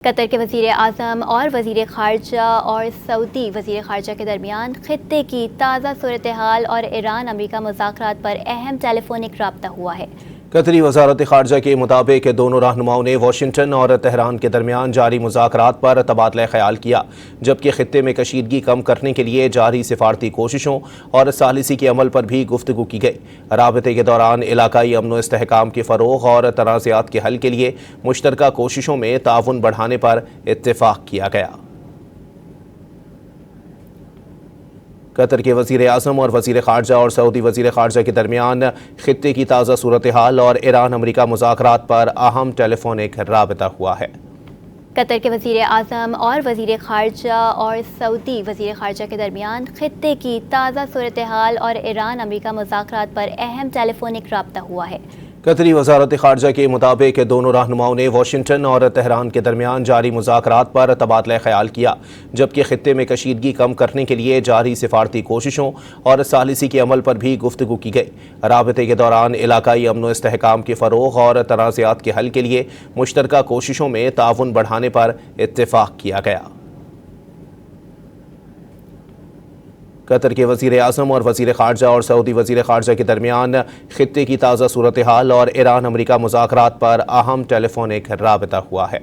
قطر کے وزیر اعظم اور وزیر خارجہ اور سعودی وزیر خارجہ کے درمیان خطے کی تازہ صورتحال اور ایران امریکہ مذاکرات پر اہم ٹیلی فونک رابطہ ہوا ہے۔ قطری وزارت خارجہ کے مطابق دونوں رہنماؤں نے واشنگٹن اور تہران کے درمیان جاری مذاکرات پر تبادلہ خیال کیا، جبکہ خطے میں کشیدگی کم کرنے کے لیے جاری سفارتی کوششوں اور ثالثی کے عمل پر بھی گفتگو کی گئی۔ رابطے کے دوران علاقائی امن و استحکام کے فروغ اور تنازعات کے حل کے لیے مشترکہ کوششوں میں تعاون بڑھانے پر اتفاق کیا گیا۔ قطر کے وزیر اعظم اور وزیر خارجہ اور سعودی وزیر خارجہ کے درمیان خطے کی تازہ صورتحال اور ایران امریکہ مذاکرات پر اہم ٹیلی فونک رابطہ ہوا ہے۔ قطر کے وزیر اعظم اور وزیر خارجہ اور سعودی وزیر خارجہ کے درمیان خطے کی تازہ صورتحال اور ایران امریکہ مذاکرات پر اہم ٹیلی فونک رابطہ ہوا ہے۔ قطری وزارت خارجہ کے مطابق دونوں رہنماؤں نے واشنگٹن اور تہران کے درمیان جاری مذاکرات پر تبادلہ خیال کیا، جبکہ خطے میں کشیدگی کم کرنے کے لیے جاری سفارتی کوششوں اور ثالثی کے عمل پر بھی گفتگو کی گئی۔ رابطے کے دوران علاقائی امن و استحکام کے فروغ اور تنازعات کے حل کے لیے مشترکہ کوششوں میں تعاون بڑھانے پر اتفاق کیا گیا۔ قطر کے وزیر اعظم اور وزیر خارجہ اور سعودی وزیر خارجہ کے درمیان خطے کی تازہ صورتحال اور ایران امریکہ مذاکرات پر اہم ٹیلی فونک رابطہ ہوا ہے۔